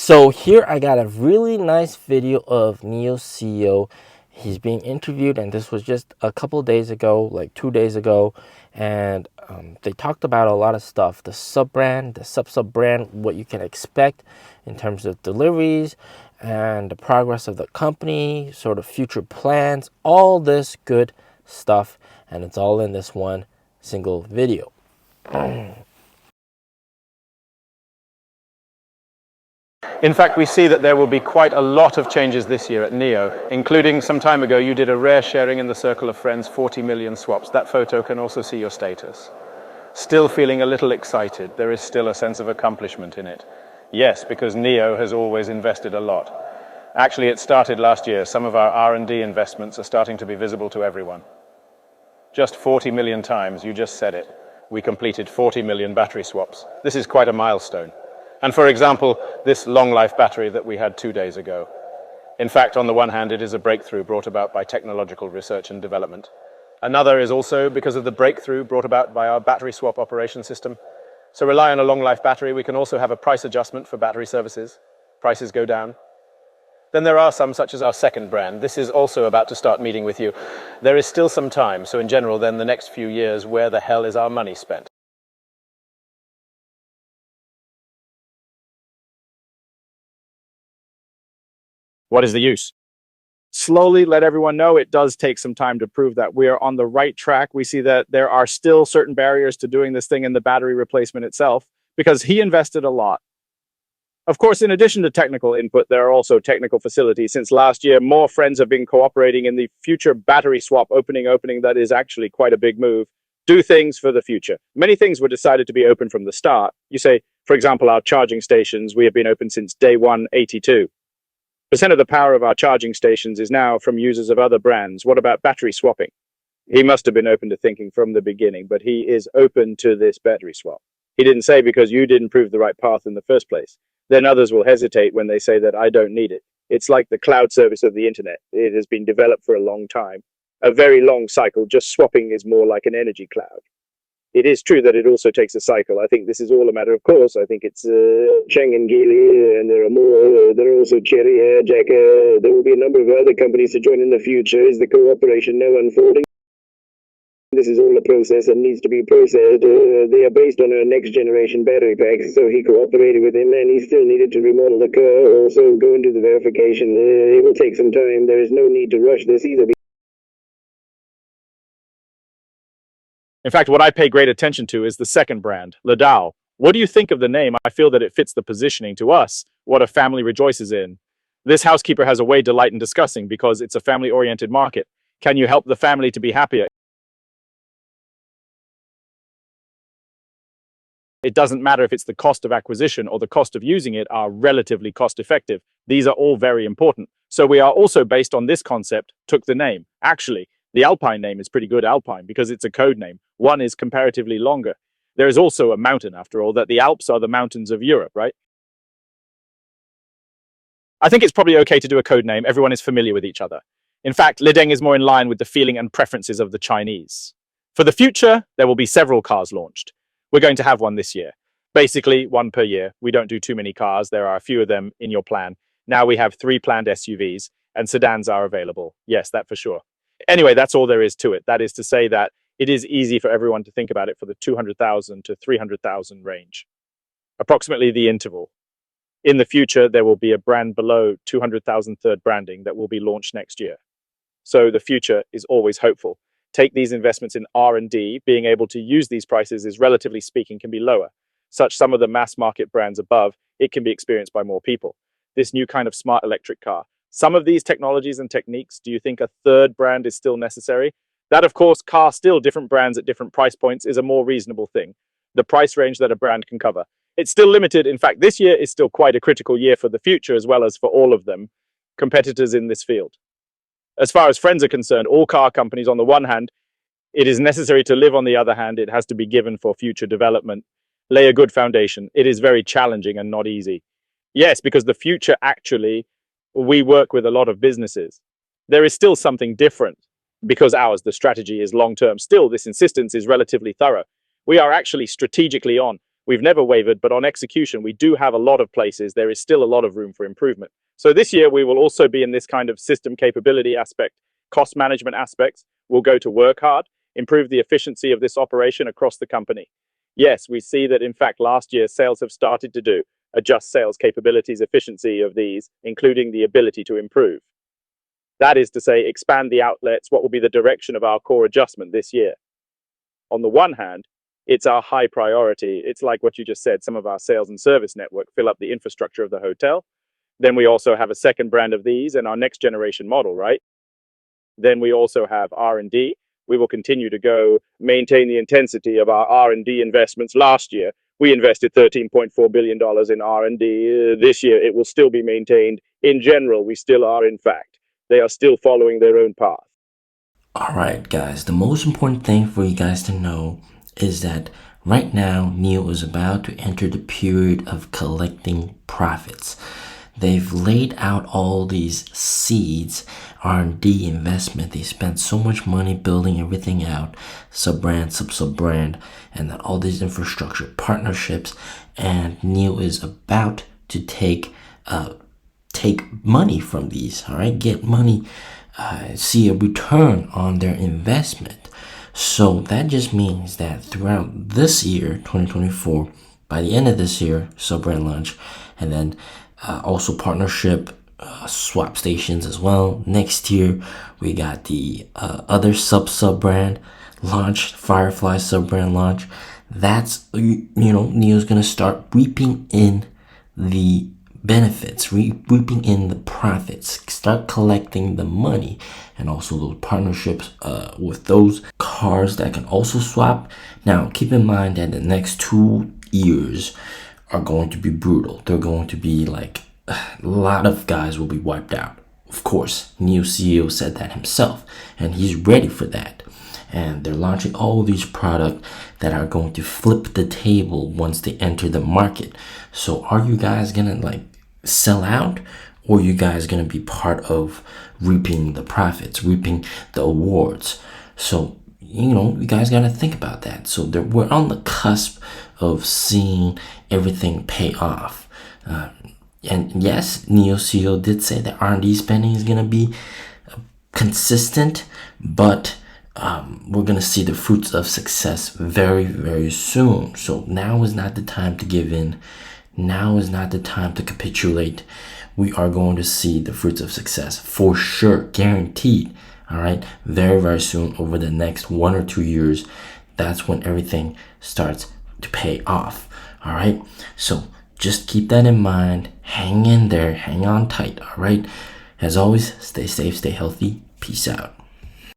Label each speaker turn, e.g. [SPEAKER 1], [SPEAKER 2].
[SPEAKER 1] So here I got a really nice video of NIO CEO. He's being interviewed, and this was just a couple days ago, like 2 days ago, and they talked about a lot of stuff: the sub brand, the sub brand, what you can expect in terms of deliveries, and the progress of the company, sort of future plans, all this good stuff, and it's all in this one single video.
[SPEAKER 2] In fact, we see that there will be quite a lot of changes this year at NIO, including some time ago you did a rare sharing in the circle of friends, 40 million swaps. That photo can also see your status. Still feeling a little excited. There is still a sense of accomplishment in it. Yes, because NIO has always invested a lot. Actually, it started last year. Some of our R&D investments are starting to be visible to everyone. Just 40 million times, you just said it. We completed 40 million battery swaps. This is quite a milestone. And for example, this long life battery that we had 2 days ago. In fact, on the one hand, it is a breakthrough brought about by technological research and development. Another is also because of the breakthrough brought about by our battery swap operation system. So rely on a long life battery. We can also have a price adjustment for battery services. Prices go down. Then there are some, such as our second brand. This is also about to start meeting with you. There is still some time. So in general, then the next few years, where the hell is our money spent?
[SPEAKER 3] What is the use? Slowly let everyone know it does take some time to prove that we are on the right track. We see that there are still certain barriers to doing this thing in the battery replacement itself, because he invested a lot. Of course, in addition to technical input, there are also technical facilities. Since last year, more friends have been cooperating in the future battery swap opening. That is actually quite a big move. Do things for the future. Many things were decided to be open from the start. You say, for example, our charging stations, we have been open since day 182. Percent of the power of our charging stations is now from users of other brands. What about battery swapping? He must have been open to thinking from the beginning, but he is open to this battery swap. He didn't say because you didn't prove the right path in the first place. Then others will hesitate when they say that I don't need it. It's like the cloud service of the internet. It has been developed for a long time. A very long cycle. Just swapping is more like an energy cloud. It is true that it also takes a cycle. I think this is all a matter of course. I think it's Cheng and Geely, and there are more. There are also Cherry, Jack. There will be a number of other companies to join in the future. Is the cooperation now unfolding? This is all a process and needs to be processed. They are based on a next generation battery packs, so he cooperated with him, and he still needed to remodel the car, also go and do the verification. It will take some time. There is no need to rush this either. In fact, what I pay great attention to is the second brand, Ladao. What do you think of the name? I feel that it fits the positioning to us, what a family rejoices in. This housekeeper has a way delight in discussing because it's a family-oriented market. Can you help the family to be happier? It doesn't matter if it's the cost of acquisition or the cost of using it are relatively cost-effective. These are all very important. So we are also, based on this concept, took the name. Actually, the Alpine name is pretty good, Alpine, because it's a code name. One is comparatively longer. There is also a mountain, after all, that the Alps are the mountains of Europe, right? I think it's probably okay to do a code name. Everyone is familiar with each other. In fact, Lideng is more in line with the feeling and preferences of the Chinese. For the future, there will be several cars launched. We're going to have one this year. Basically, one per year. We don't do too many cars. There are a few of them in your plan. Now we have 3 planned SUVs, and sedans are available. Yes, that for sure. Anyway, that's all there is to it. That is to say that it is easy for everyone to think about it for the 200,000 to 300,000 range. Approximately the interval. In the future, there will be a brand below 200,000 third branding that will be launched next year. So the future is always hopeful. Take these investments in R&D, being able to use these prices is relatively speaking can be lower. Such some of the mass market brands above, it can be experienced by more people. This new kind of smart electric car. Some of these technologies and techniques, do you think a third brand is still necessary? That, of course, car still different brands at different price points is a more reasonable thing. The price range that a brand can cover. It's still limited. In fact, this year is still quite a critical year for the future as well as for all of them, competitors in this field. As far as friends are concerned, all car companies, on the one hand, it is necessary to live. On the other hand, it has to be given for future development. Lay a good foundation. It is very challenging and not easy. Yes, because the future actually, we work with a lot of businesses. There is still something different because ours, the strategy is long-term. Still, this insistence is relatively thorough. We are actually strategically on. We've never wavered, but on execution, we do have a lot of places. There is still a lot of room for improvement. So this year, we will also be in this kind of system capability aspect, cost management aspects. We'll go to work hard, improve the efficiency of this operation across the company. Yes, we see that in fact last year sales have started to do adjust sales capabilities, efficiency of these, including the ability to improve. That is to say, expand the outlets. What will be the direction of our core adjustment this year? On the one hand, it's our high priority. It's like what you just said, some of our sales and service network fill up the infrastructure of the hotel. Then we also have a second brand of these and our next generation model, right? Then we also have R&D. We will continue to go maintain the intensity of our R&D investments. Last year, we invested $13.4 billion in R&D. This year, it will still be maintained. In general, we still are, in fact. They are still following their own path.
[SPEAKER 1] All right, guys, the most important thing for you guys to know is that right now, NIO is about to enter the period of collecting profits. They've laid out all these seeds, R&D investment. They spent so much money building everything out, sub-brand, sub-brand, and then all these infrastructure partnerships. And NIO is about to take money from these, all right? Get money, see a return on their investment. So that just means that throughout this year, 2024, by the end of this year, sub-brand launch, and then also partnership swap stations as well. Next year, we got the other sub-brand launch, Firefly sub-brand launch. That's, NIO's going to start reaping in the benefits, reaping in the profits, start collecting the money, and also those partnerships with those cars that can also swap. Now, keep in mind that the next 2 years are going to be brutal. They're going to be like a lot of guys will be wiped out. Of course, NIO CEO said that himself, and he's ready for that. And they're launching all these products that are going to flip the table once they enter the market. So are you guys gonna sell out, or are you guys gonna be part of reaping the profits, reaping the awards? So you guys gotta think about that. So we're on the cusp of seeing everything pay off. And yes, NIO CEO did say that R&D spending is gonna be consistent, but we're gonna see the fruits of success very, very soon. So now is not the time to give in. Now is not the time to capitulate. We are going to see the fruits of success for sure, guaranteed. All right, very, very soon, over the next 1 or 2 years. That's when everything starts to pay off. All right, so just keep that in mind. Hang in there, hang on tight. All right, as always, stay safe, stay healthy. Peace out.